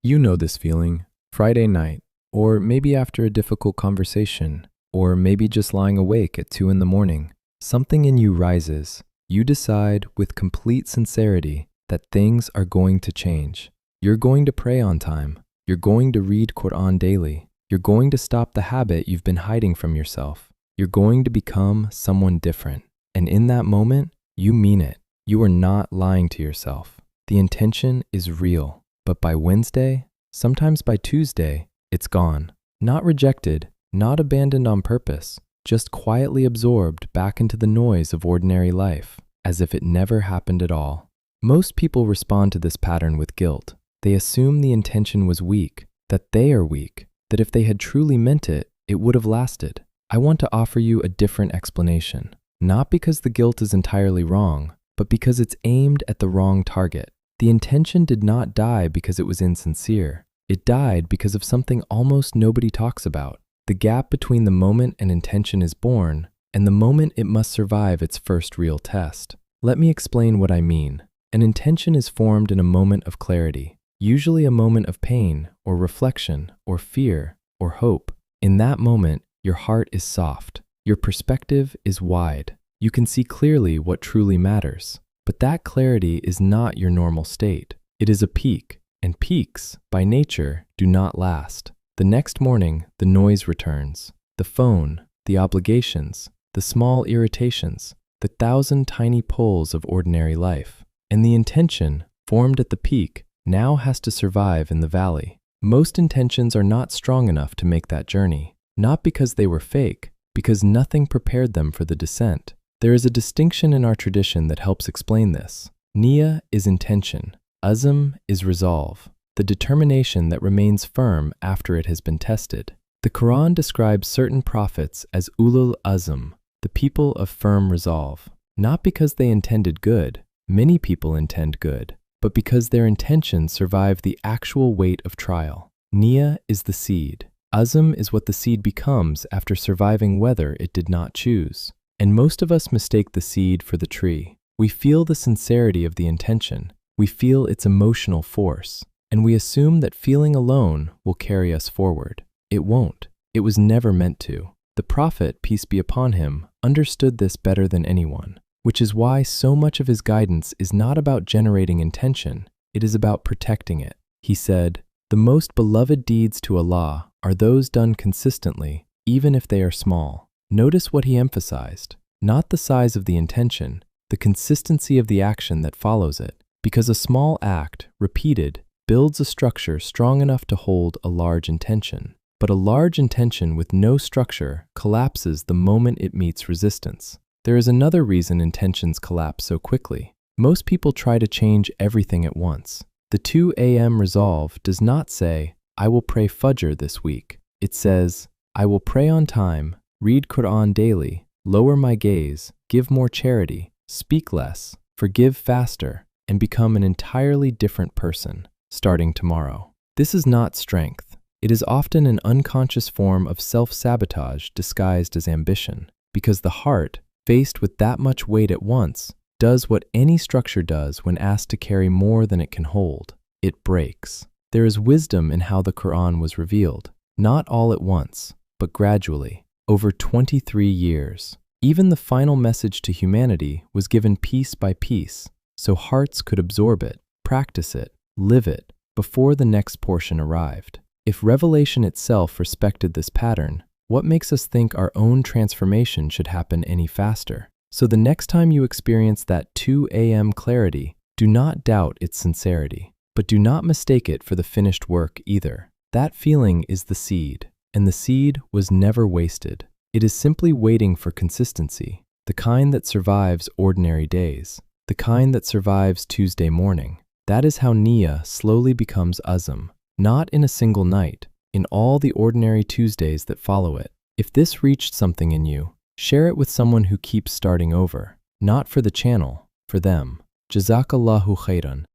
You know this feeling. Friday night, or maybe after a difficult conversation, or maybe just lying awake at 2 in the morning. Something in you rises. You decide with complete sincerity that things are going to change. You're going to pray on time. You're going to read Quran daily. You're going to stop the habit you've been hiding from yourself. You're going to become someone different. And in that moment, you mean it. You are not lying to yourself. The intention is real. But by Wednesday, sometimes by Tuesday, it's gone. Not rejected, not abandoned on purpose, just quietly absorbed back into the noise of ordinary life, as if it never happened at all. Most people respond to this pattern with guilt. They assume the intention was weak, that they are weak, that if they had truly meant it, it would have lasted. I want to offer you a different explanation. Not because the guilt is entirely wrong, but because it's aimed at the wrong target. The intention did not die because it was insincere. It died because of something almost nobody talks about. The gap between the moment an intention is born and the moment it must survive its first real test. Let me explain what I mean. An intention is formed in a moment of clarity, usually a moment of pain or reflection or fear or hope. In that moment, your heart is soft. Your perspective is wide. You can see clearly what truly matters. But that clarity is not your normal state. It is a peak, and peaks, by nature, do not last. The next morning, the noise returns. The phone, the obligations, the small irritations, the 1,000 tiny pulls of ordinary life. And the intention, formed at the peak, now has to survive in the valley. Most intentions are not strong enough to make that journey. Not because they were fake, because nothing prepared them for the descent. There is a distinction in our tradition that helps explain this. Niyyah is intention. Azm is resolve, the determination that remains firm after it has been tested. The Quran describes certain prophets as ulul azm, the people of firm resolve, not because they intended good. Many people intend good, but because their intentions survive the actual weight of trial. Niyyah is the seed. Azm is what the seed becomes after surviving weather it did not choose. And most of us mistake the seed for the tree. We feel the sincerity of the intention. We feel its emotional force. And we assume that feeling alone will carry us forward. It won't. It was never meant to. The Prophet, peace be upon him, understood this better than anyone, which is why so much of his guidance is not about generating intention. It is about protecting it. He said, "The most beloved deeds to Allah are those done consistently, even if they are small." Notice what he emphasized, not the size of the intention, the consistency of the action that follows it, because a small act, repeated, builds a structure strong enough to hold a large intention. But a large intention with no structure collapses the moment it meets resistance. There is another reason intentions collapse so quickly. Most people try to change everything at once. The 2 a.m. resolve does not say, "I will pray Fajr this week." It says, "I will pray on time, read Quran daily, lower my gaze, give more charity, speak less, forgive faster, and become an entirely different person, starting tomorrow." This is not strength. It is often an unconscious form of self-sabotage disguised as ambition, because the heart, faced with that much weight at once, does what any structure does when asked to carry more than it can hold. It breaks. There is wisdom in how the Quran was revealed, not all at once, but gradually. Over 23 years. Even the final message to humanity was given piece by piece, so hearts could absorb it, practice it, live it, before the next portion arrived. If revelation itself respected this pattern, what makes us think our own transformation should happen any faster? So the next time you experience that 2 a.m. clarity, do not doubt its sincerity, but do not mistake it for the finished work either. That feeling is the seed. And the seed was never wasted. It is simply waiting for consistency, the kind that survives ordinary days, the kind that survives Tuesday morning. That is how Niyyah slowly becomes azm, not in a single night, in all the ordinary Tuesdays that follow it. If this reached something in you, share it with someone who keeps starting over, not for the channel, for them. Jazakallahu khairan.